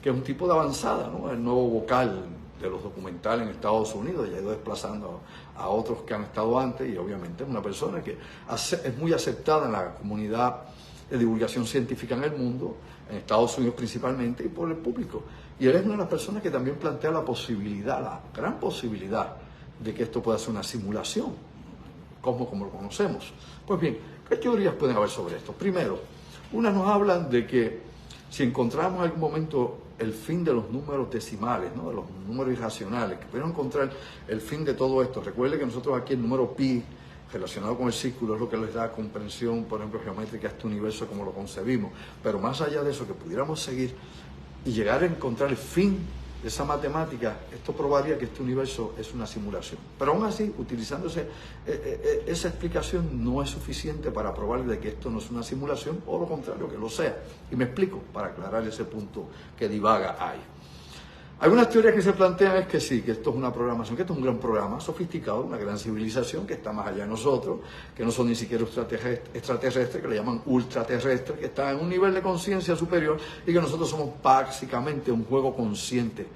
S1: que es un tipo de avanzada, ¿no? El nuevo vocal de los documentales en Estados Unidos, ya ha ido desplazando a otros que han estado antes y obviamente es una persona que es muy aceptada en la comunidad de divulgación científica en el mundo, en Estados Unidos principalmente, y por el público. Y él es una de las personas que también plantea la posibilidad, la gran posibilidad de que esto pueda ser una simulación, como lo conocemos. Pues bien, ¿qué teorías pueden haber sobre esto? Primero, unas nos hablan de que si encontramos en algún momento el fin de los números decimales, ¿no? De los números irracionales, que pudiéramos encontrar el fin de todo esto. Recuerde que nosotros aquí el número pi, relacionado con el círculo, es lo que les da comprensión, por ejemplo, geométrica a este universo como lo concebimos. Pero más allá de eso, que pudiéramos seguir y llegar a encontrar el fin de esa matemática, esto probaría que este universo es una simulación. Pero aún así, utilizándose esa explicación no es suficiente para probar de que esto no es una simulación, o lo contrario, que lo sea. Y me explico para aclarar ese punto que divaga ahí. Algunas teorías que se plantean es que sí, que esto es una programación, que esto es un gran programa sofisticado, una gran civilización que está más allá de nosotros, que no son ni siquiera extraterrestres, que le llaman ultraterrestres, que están en un nivel de conciencia superior y que nosotros somos básicamente un juego consciente.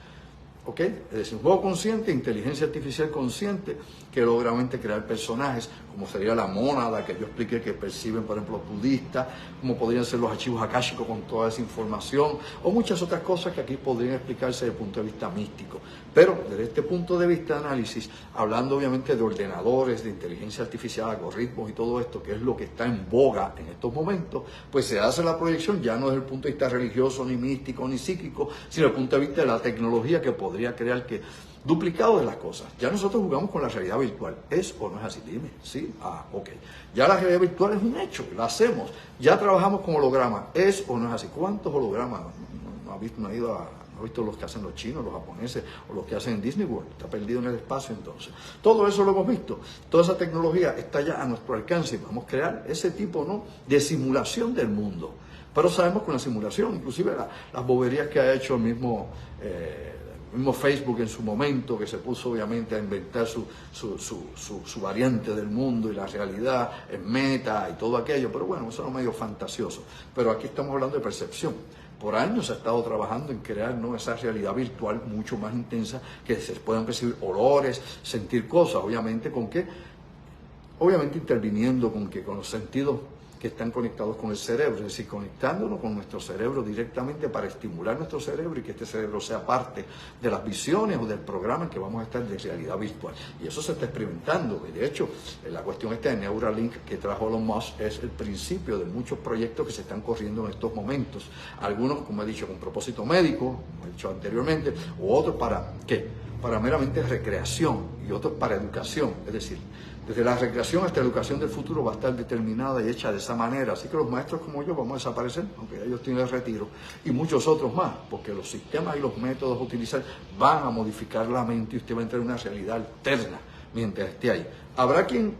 S1: ¿Ok? Es decir, un juego consciente, inteligencia artificial consciente, que logra realmente crear personajes, como sería la mónada que yo expliqué que perciben, por ejemplo, los budistas, como podrían ser los archivos akáshicos con toda esa información, o muchas otras cosas que aquí podrían explicarse desde el punto de vista místico. Pero desde este punto de vista de análisis, hablando obviamente de ordenadores, de inteligencia artificial, algoritmos y todo esto, que es lo que está en boga en estos momentos, pues se hace la proyección ya no desde el punto de vista religioso, ni místico, ni psíquico, sino desde el punto de vista de la tecnología que podría crear que duplicado de las cosas. Ya nosotros jugamos con la realidad virtual. ¿Es o no es así? Dime. ¿Sí? Ah, ok. Ya la realidad virtual es un hecho. La hacemos. Ya trabajamos con hologramas. ¿Es o no es así? ¿Cuántos hologramas? No ha visto los que hacen los chinos, los japoneses o los que hacen en Disney World. Está perdido en el espacio entonces. Todo eso lo hemos visto. Toda esa tecnología está ya a nuestro alcance y podemos crear ese tipo, ¿no?, de simulación del mundo. Pero sabemos que una simulación, inclusive las boberías que ha hecho el mismo Facebook en su momento, que se puso obviamente a inventar su variante del mundo y la realidad en meta y todo aquello, pero bueno, eso es medio fantasioso. Pero aquí estamos hablando de percepción. Por años se ha estado trabajando en crear, ¿no?, esa realidad virtual mucho más intensa, que se puedan percibir olores, sentir cosas, obviamente obviamente interviniendo con los sentidos que están conectados con el cerebro, es decir, conectándonos con nuestro cerebro directamente para estimular nuestro cerebro y que este cerebro sea parte de las visiones o del programa en que vamos a estar de realidad virtual. Y eso se está experimentando. De hecho, la cuestión esta de Neuralink que trajo Elon Musk es el principio de muchos proyectos que se están corriendo en estos momentos. Algunos, como he dicho, con propósito médico, como he dicho anteriormente, o otros para, ¿qué?, para meramente recreación y otros para educación. Es decir, desde la recreación hasta la educación del futuro va a estar determinada y hecha de esa manera. Así que los maestros como yo vamos a desaparecer, aunque ellos tienen el retiro, y muchos otros más, porque los sistemas y los métodos a utilizar van a modificar la mente y usted va a entrar en una realidad alterna mientras esté ahí. Habrá quien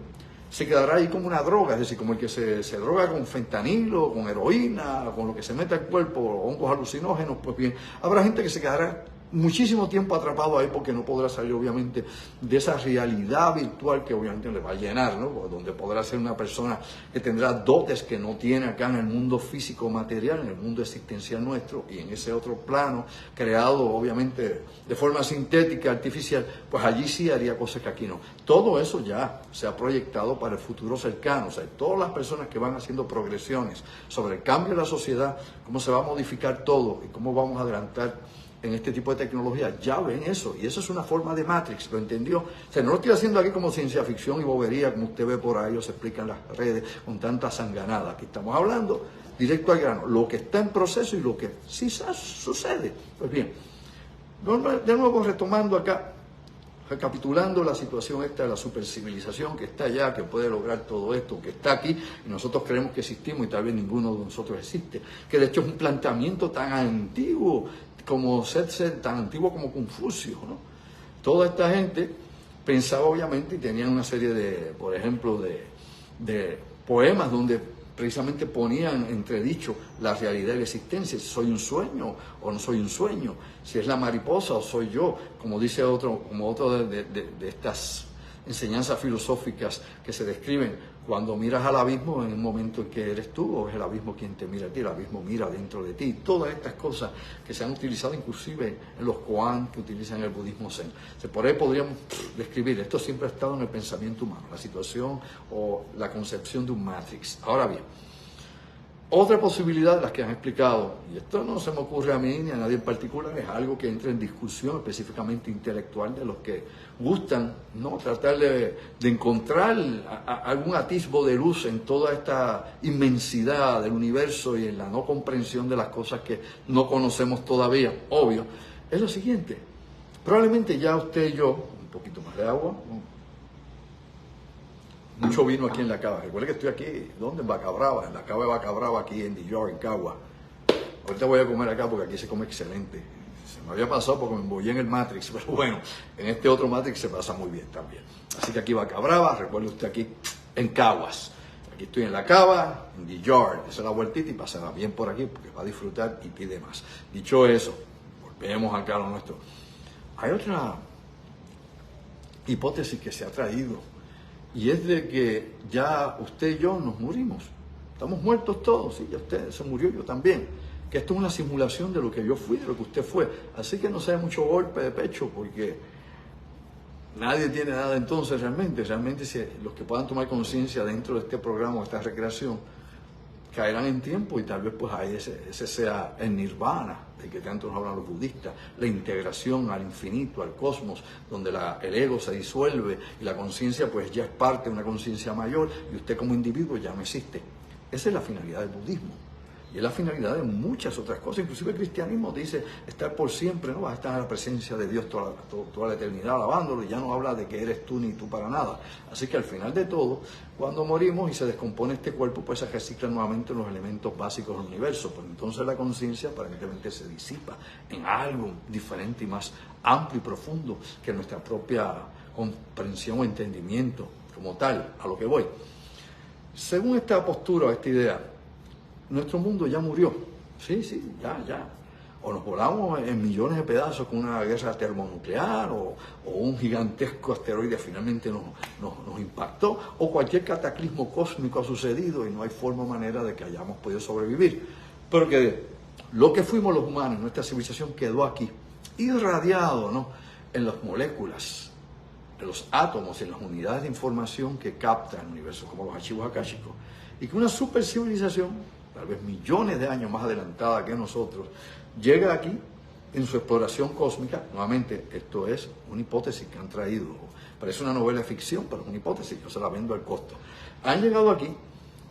S1: se quedará ahí como una droga, es decir, como el que se droga con fentanilo, con heroína, con lo que se mete al cuerpo, hongos alucinógenos. Pues bien, habrá gente que se quedará muchísimo tiempo atrapado ahí porque no podrá salir obviamente de esa realidad virtual que obviamente le va a llenar, ¿no? Donde podrá ser una persona que tendrá dotes que no tiene acá en el mundo físico material, en el mundo existencial nuestro, y en ese otro plano creado obviamente de forma sintética, artificial, pues allí sí haría cosas que aquí no. Todo eso ya se ha proyectado para el futuro cercano. O sea, todas las personas que van haciendo progresiones sobre el cambio de la sociedad, cómo se va a modificar todo y cómo vamos a adelantar en este tipo de tecnología, ya ven eso, y eso es una forma de Matrix, ¿lo entendió? O sea, no lo estoy haciendo aquí como ciencia ficción y bobería, como usted ve por ahí o se explica en las redes con tanta sanganada. Aquí estamos hablando directo al grano, lo que está en proceso y lo que sí sucede. Pues bien, de nuevo retomando acá, recapitulando la situación esta de la supercivilización que está allá, que puede lograr todo esto, que está aquí, y nosotros creemos que existimos y tal vez ninguno de nosotros existe, que de hecho es un planteamiento tan antiguo como Setzer, tan antiguo como Confucio, ¿no? Toda esta gente pensaba obviamente y tenían una serie de, por ejemplo, de poemas donde precisamente ponían entredicho la realidad de la existencia, si soy un sueño o no soy un sueño, si es la mariposa o soy yo, como dice otro de estas enseñanzas filosóficas que se describen cuando miras al abismo en un momento en que eres tú o es el abismo quien te mira a ti, el abismo mira dentro de ti, todas estas cosas que se han utilizado inclusive en los koan que utilizan el budismo zen. Por ahí podríamos describir, esto siempre ha estado en el pensamiento humano, la situación o la concepción de un Matrix. Ahora bien, otra posibilidad de las que han explicado, y esto no se me ocurre a mí ni a nadie en particular, es algo que entra en discusión específicamente intelectual de los que gustan, ¿no? Tratar de encontrar algún atisbo de luz en toda esta inmensidad del universo y en la no comprensión de las cosas que no conocemos todavía, obvio, es lo siguiente. Probablemente ya usted y yo, un poquito más de agua, mucho vino aquí en la cava. Recuerde que estoy aquí, ¿dónde? En Vaca Brava, en la cava de Vaca Brava, aquí en The Yard, en Cagua. Ahorita voy a comer acá porque aquí se come excelente. Se me había pasado porque me embollé en el Matrix, pero bueno, en este otro Matrix se pasa muy bien también. Así que aquí Vaca Brava, recuerde usted aquí en Caguas. Aquí estoy en la cava, en The Yard. Esa es la vueltita y pasará bien por aquí porque va a disfrutar y pide más. Dicho eso, volvemos acá a lo nuestro. Hay otra hipótesis que se ha traído. Y es de que ya usted y yo nos morimos. Estamos muertos todos, sí, ya usted se murió, yo también. Que esto es una simulación de lo que yo fui, de lo que usted fue. Así que no se dé mucho golpe de pecho porque nadie tiene nada entonces realmente. Realmente si los que puedan tomar conciencia dentro de este programa o esta recreación caerán en tiempo y tal vez pues ahí ese sea el nirvana, del que tanto nos hablan los budistas, la integración al infinito, al cosmos, donde el ego se disuelve y la conciencia pues ya es parte de una conciencia mayor y usted como individuo ya no existe. Esa es la finalidad del budismo. Y es la finalidad de muchas otras cosas. Inclusive el cristianismo dice estar por siempre, ¿no? Vas a estar en la presencia de Dios toda la eternidad alabándolo, y ya no habla de que eres tú ni tú para nada. Así que al final de todo, cuando morimos y se descompone este cuerpo, pues se reciclan nuevamente los elementos básicos del universo. Pues entonces la conciencia aparentemente se disipa en algo diferente y más amplio y profundo que nuestra propia comprensión o entendimiento como tal, a lo que voy. Según esta postura o esta idea, nuestro mundo ya murió, sí, ya. O nos volamos en millones de pedazos con una guerra termonuclear, o un gigantesco asteroide finalmente nos impactó, o cualquier cataclismo cósmico ha sucedido y no hay forma o manera de que hayamos podido sobrevivir. Pero que lo que fuimos los humanos, nuestra civilización quedó aquí, irradiado, ¿no?, en las moléculas, en los átomos, en las unidades de información que capta el universo, como los archivos akáshicos, y que una supercivilización, tal vez millones de años más adelantada que nosotros, llega aquí en su exploración cósmica. Nuevamente, esto es una hipótesis que han traído. Parece una novela de ficción, pero es una hipótesis, yo se la vendo al costo. Han llegado aquí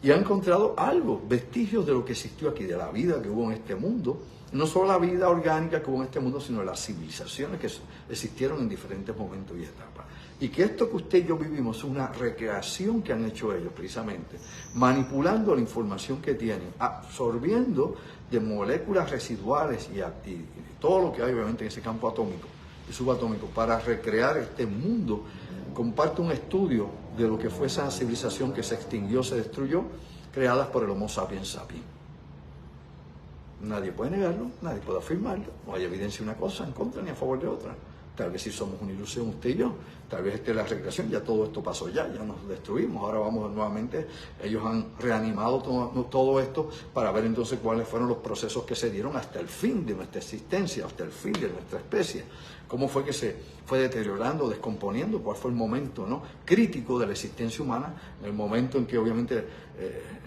S1: y han encontrado algo, vestigios de lo que existió aquí, de la vida que hubo en este mundo. No solo la vida orgánica que hubo en este mundo, sino las civilizaciones que existieron en diferentes momentos y etapas. Y que esto que usted y yo vivimos es una recreación que han hecho ellos precisamente, manipulando la información que tienen, absorbiendo de moléculas residuales y todo lo que hay obviamente en ese campo atómico y subatómico para recrear este mundo. Comparte un estudio de lo que fue esa civilización que se extinguió, se destruyó, creadas por el Homo sapiens sapiens. Nadie puede negarlo, nadie puede afirmarlo. No hay evidencia de una cosa en contra ni a favor de otra. Tal vez sí somos una ilusión usted y yo. Tal vez esté la recreación, ya todo esto pasó ya nos destruimos. Ahora vamos nuevamente, ellos han reanimado todo esto para ver entonces cuáles fueron los procesos que se dieron hasta el fin de nuestra existencia, hasta el fin de nuestra especie. Cómo fue que se fue deteriorando, descomponiendo, cuál fue el momento, ¿no?, crítico de la existencia humana, el momento en que obviamente,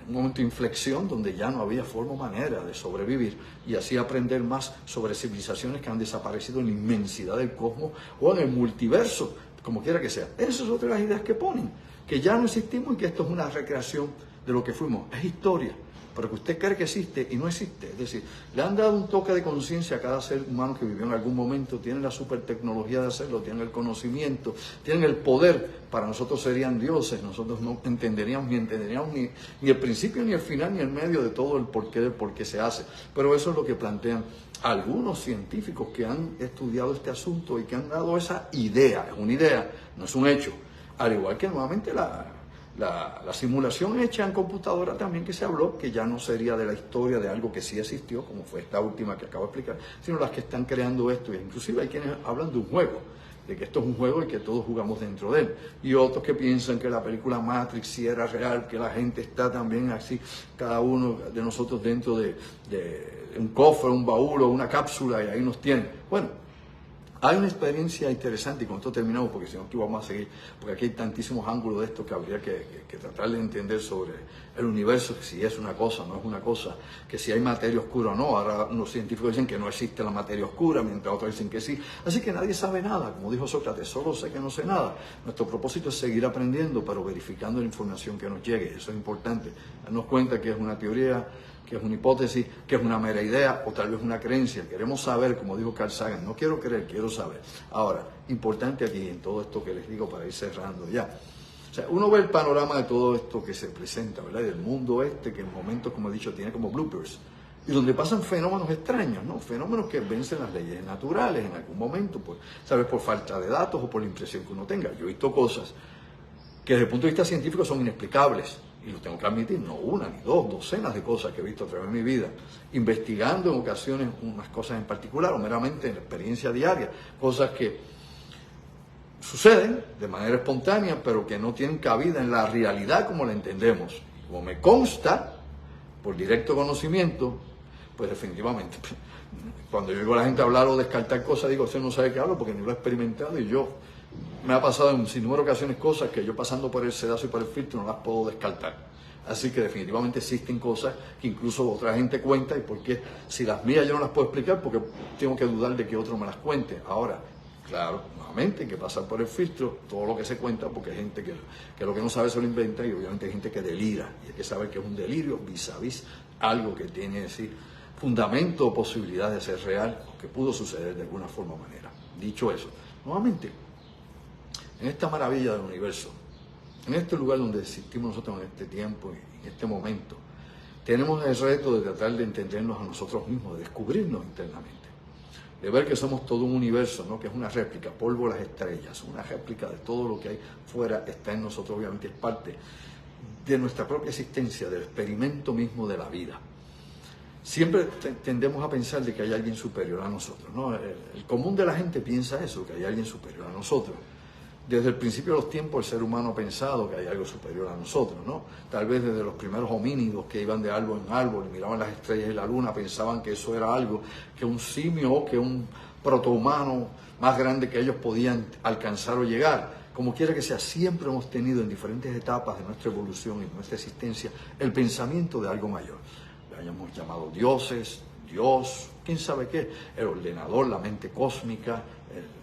S1: un momento de inflexión donde ya no había forma o manera de sobrevivir, y así aprender más sobre civilizaciones que han desaparecido en la inmensidad del cosmos o en el multiverso, como quiera que sea. Esas son otras ideas que ponen, que ya no existimos y que esto es una recreación de lo que fuimos. Es historia, pero que usted cree que existe y no existe. Es decir, le han dado un toque de conciencia a cada ser humano que vivió en algún momento, tienen la super tecnología de hacerlo, tienen el conocimiento, tienen el poder. Para nosotros serían dioses, nosotros no entenderíamos ni el principio, ni el final, ni el medio de todo el porqué del por qué se hace. Pero eso es lo que plantean algunos científicos que han estudiado este asunto y que han dado esa idea. Es una idea, no es un hecho. Al igual que nuevamente la simulación hecha en computadora también, que se habló, que ya no sería de la historia de algo que sí existió, como fue esta última que acabo de explicar, sino las que están creando esto. E inclusive hay quienes hablan de un juego, de que esto es un juego y que todos jugamos dentro de él. Y otros que piensan que la película Matrix sí era real, que la gente está también así, cada uno de nosotros dentro de un cofre, un baúl o una cápsula, y ahí nos tienen. Bueno, hay una experiencia interesante, y con esto terminamos, porque si no aquí vamos a seguir, porque aquí hay tantísimos ángulos de esto que habría que tratar de entender sobre el universo, que si es una cosa, no es una cosa, que si hay materia oscura o no. Ahora unos científicos dicen que no existe la materia oscura, mientras otros dicen que sí. Así que nadie sabe nada, como dijo Sócrates, solo sé que no sé nada. Nuestro propósito es seguir aprendiendo, pero verificando la información que nos llegue. Eso es importante, darnos cuenta que es una teoría, que es una hipótesis, que es una mera idea o tal vez una creencia. Queremos saber, como dijo Carl Sagan, no quiero creer, quiero saber. Ahora, importante aquí en todo esto que les digo para ir cerrando ya. O sea, uno ve el panorama de todo esto que se presenta, ¿verdad? Y del mundo que en momentos, como he dicho, tiene como bloopers. Y donde pasan fenómenos extraños, ¿no? Fenómenos que vencen las leyes naturales en algún momento, ¿sabes? Por falta de datos o por la impresión que uno tenga. Yo he visto cosas que desde el punto de vista científico son inexplicables. Y lo tengo que admitir, no una ni dos, docenas de cosas que he visto a través de mi vida, investigando en ocasiones unas cosas en particular, o meramente en la experiencia diaria, cosas que suceden de manera espontánea, pero que no tienen cabida en la realidad como la entendemos. Como me consta, por directo conocimiento, pues definitivamente, cuando yo oigo a la gente hablar o descartar cosas, digo, usted no sabe qué hablo porque ni lo he experimentado, y yo me ha pasado en sin número de ocasiones cosas que yo, pasando por el sedazo y por el filtro, no las puedo descartar. Así que definitivamente existen cosas que incluso otra gente cuenta, y porque si las mías yo no las puedo explicar, porque tengo que dudar de que otro me las cuente. Ahora, claro, nuevamente hay que pasar por el filtro todo lo que se cuenta, porque hay gente que lo que no sabe se lo inventa, y obviamente hay gente que delira, y hay que saber que es un delirio vis a vis algo que tiene, decir, fundamento o posibilidad de ser real, o que pudo suceder de alguna forma o manera. Dicho eso, nuevamente, en esta maravilla del universo, en este lugar donde existimos nosotros en este tiempo y en este momento, tenemos el reto de tratar de entendernos a nosotros mismos, de descubrirnos internamente, de ver que somos todo un universo, ¿no? Que es una réplica, polvo de las estrellas, una réplica de todo lo que hay fuera, está en nosotros, obviamente es parte de nuestra propia existencia, del experimento mismo de la vida. Siempre tendemos a pensar de que hay alguien superior a nosotros, ¿no? El común de la gente piensa eso, que hay alguien superior a nosotros. Desde el principio de los tiempos el ser humano ha pensado que hay algo superior a nosotros, ¿no? Tal vez desde los primeros homínidos que iban de árbol en árbol y miraban las estrellas y la luna, pensaban que eso era algo, que un simio o que un protohumano más grande que ellos podían alcanzar o llegar. Como quiera que sea, siempre hemos tenido en diferentes etapas de nuestra evolución y de nuestra existencia el pensamiento de algo mayor. Le hayamos llamado dioses, Dios, quién sabe qué, el ordenador, la mente cósmica,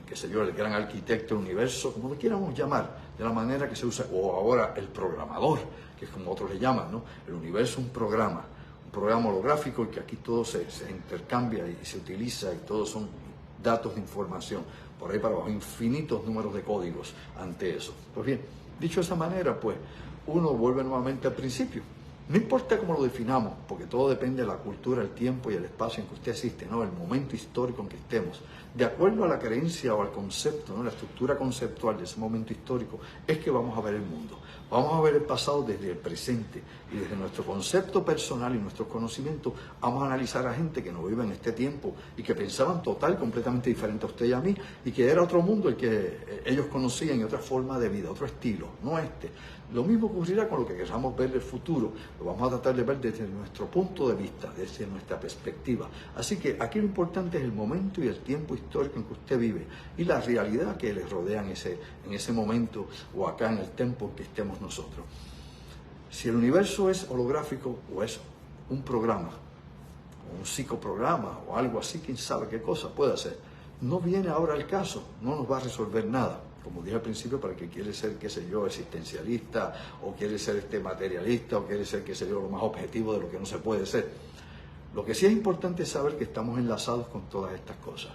S1: qué sé yo, el gran arquitecto del universo, como lo quieramos llamar, de la manera que se usa, o ahora el programador, que es como otros le llaman, ¿no? El universo es un programa holográfico, y que aquí todo se intercambia y se utiliza, y todos son datos de información, por ahí para abajo, infinitos números de códigos ante eso. Pues bien, dicho de esa manera, pues uno vuelve nuevamente al principio. No importa cómo lo definamos, porque todo depende de la cultura, el tiempo y el espacio en que usted existe, ¿no? El momento histórico en que estemos. De acuerdo a la creencia o al concepto, ¿no? La estructura conceptual de ese momento histórico, es que vamos a ver el mundo. Vamos a ver el pasado desde el presente y desde nuestro concepto personal y nuestros conocimientos vamos a analizar a gente que no vive en este tiempo y que pensaban completamente diferente a usted y a mí y que era otro mundo el que ellos conocían y otra forma de vida, otro estilo, no este. Lo mismo ocurrirá con lo que queramos ver del futuro. Lo vamos a tratar de ver desde nuestro punto de vista, desde nuestra perspectiva. Así que aquí lo importante es el momento y el tiempo histórico en que usted vive y la realidad que le rodea en ese momento o acá en el tiempo en que estemos nosotros. Si el universo es holográfico o es un programa, o un psicoprograma o algo así, quién sabe qué cosa puede ser, no viene ahora al caso, no nos va a resolver nada. Como dije al principio, para el que quiere ser, qué sé yo, existencialista, o quiere ser materialista, o quiere ser, qué sé yo, lo más objetivo de lo que no se puede ser. Lo que sí es importante es saber que estamos enlazados con todas estas cosas,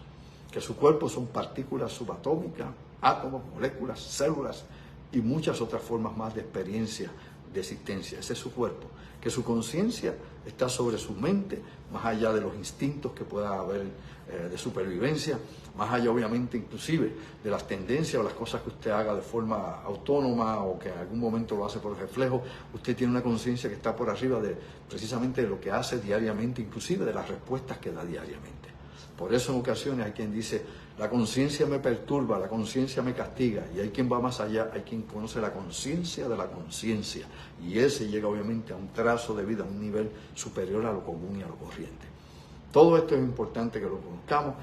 S1: que su cuerpo son partículas subatómicas, átomos, moléculas, células y muchas otras formas más de experiencia, de existencia. Ese es su cuerpo, que su conciencia está sobre su mente, más allá de los instintos que pueda haber de supervivencia, más allá obviamente inclusive de las tendencias o las cosas que usted haga de forma autónoma o que en algún momento lo hace por reflejo. Usted tiene una conciencia que está por arriba de precisamente de lo que hace diariamente, inclusive de las respuestas que da diariamente. Por eso en ocasiones hay quien dice, la conciencia me perturba, la conciencia me castiga, y hay quien va más allá, hay quien conoce la conciencia de la conciencia, y ese llega obviamente a un trazo de vida, a un nivel superior a lo común y a lo corriente. Todo esto es importante que lo conozcamos.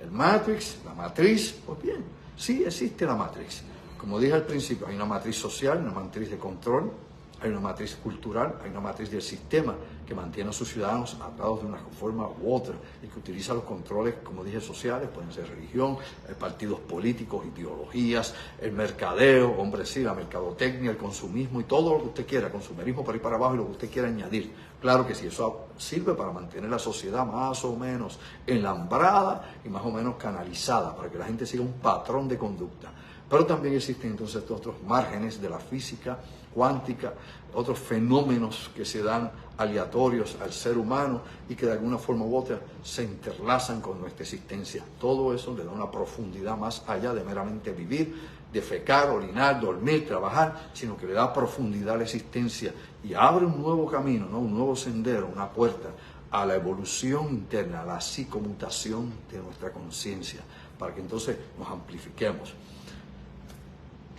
S1: El Matrix, la matriz, pues bien, sí existe la matriz. Como dije al principio, hay una matriz social, una matriz de control, hay una matriz cultural, hay una matriz del sistema que mantiene a sus ciudadanos atados de una forma u otra y que utiliza los controles, como dije, sociales, pueden ser religión, partidos políticos, ideologías, el mercadeo, hombre, sí, la mercadotecnia, el consumismo y todo lo que usted quiera, consumerismo por ahí para abajo y lo que usted quiera añadir. Claro que sí, eso sirve para mantener la sociedad más o menos enlambrada y más o menos canalizada, para que la gente siga un patrón de conducta. Pero también existen entonces otros márgenes de la física cuántica, otros fenómenos que se dan aleatorios al ser humano y que de alguna forma u otra se interlazan con nuestra existencia. Todo eso le da una profundidad más allá de meramente vivir, defecar, orinar, dormir, trabajar, sino que le da profundidad a la existencia y abre un nuevo camino, ¿no? Un nuevo sendero, una puerta a la evolución interna, a la psicomutación de nuestra conciencia, para que entonces nos amplifiquemos.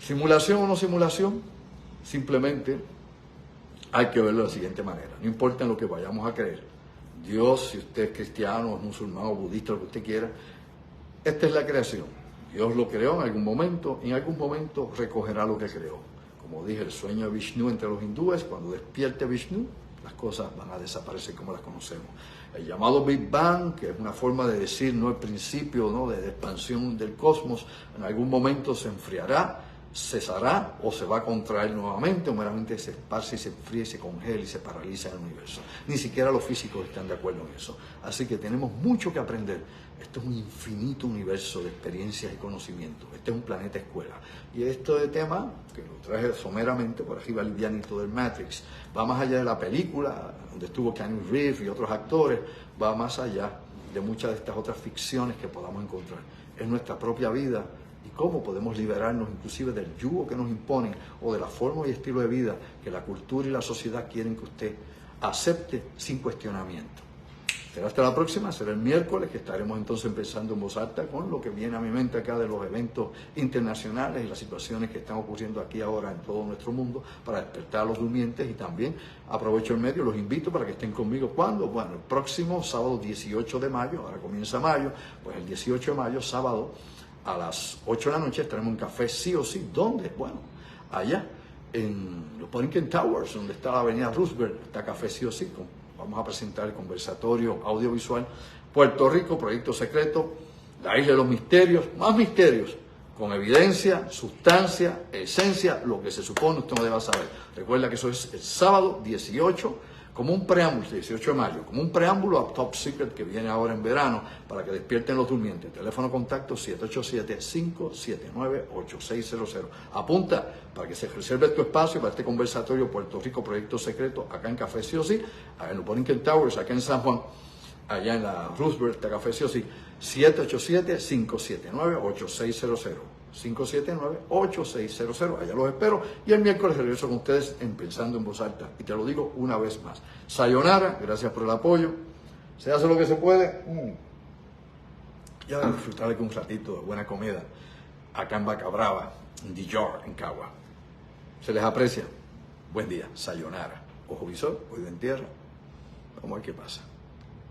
S1: ¿Simulación o no simulación? Simplemente hay que verlo de la siguiente manera. No importa en lo que vayamos a creer. Dios, si usted es cristiano, es musulmán o budista, lo que usted quiera, esta es la creación. Dios lo creó en algún momento recogerá lo que creó. Como dije, el sueño de Vishnu entre los hindúes, cuando despierte Vishnu, las cosas van a desaparecer como las conocemos. El llamado Big Bang, que es una forma de decir, no el principio, ¿no?, de expansión del cosmos, en algún momento se enfriará, cesará o se va a contraer nuevamente o meramente se esparce y se enfría y se congela y se paraliza en el universo. Ni siquiera los físicos están de acuerdo en eso. Así que tenemos mucho que aprender. Esto es un infinito universo de experiencias y conocimientos. Este es un planeta escuela. Y este tema, que lo traje someramente por arriba livianito del Matrix, va más allá de la película, donde estuvo Keanu Reeves y otros actores, va más allá de muchas de estas otras ficciones que podamos encontrar. Es nuestra propia vida y cómo podemos liberarnos inclusive del yugo que nos imponen o de la forma y estilo de vida que la cultura y la sociedad quieren que usted acepte sin cuestionamiento. Será hasta la próxima, será el miércoles, que estaremos entonces empezando en voz alta con lo que viene a mi mente acá de los eventos internacionales y las situaciones que están ocurriendo aquí ahora en todo nuestro mundo para despertar a los durmientes, y también aprovecho el medio, los invito para que estén conmigo. ¿Cuándo? Bueno, el próximo sábado 18 de mayo, ahora comienza mayo, pues el 18 de mayo, sábado, a las 8 de la noche estaremos en Café Sí o Sí. ¿Dónde? Bueno, allá en los Borinquen Towers, donde está la avenida Roosevelt, está Café Sí o Sí. Vamos a presentar el conversatorio audiovisual Puerto Rico, Proyecto Secreto, la Isla de los Misterios, más misterios, con evidencia, sustancia, esencia, lo que se supone usted no deba saber. Recuerda que eso es el sábado 18, como un preámbulo, 18 de mayo, como un preámbulo a Top Secret que viene ahora en verano para que despierten los durmientes. Teléfono contacto 787-579-8600. Apunta para que se reserve tu espacio para este conversatorio Puerto Rico Proyecto Secreto acá en Café Sí o Sí, en los Borinquen Towers, acá en San Juan, allá en la Roosevelt, está Café Sí o Sí, 787-579-8600. 579-8600, allá los espero y el miércoles regreso con ustedes en Pensando en Voz Alta y te lo digo una vez más, sayonara, gracias por el apoyo, se hace lo que se puede y a disfrutar de un ratito de buena comida acá en Vaca Brava, en The Jar, en Cagua. Se les aprecia, buen día, sayonara, ojo visor, oído en tierra, vamos a ver qué pasa.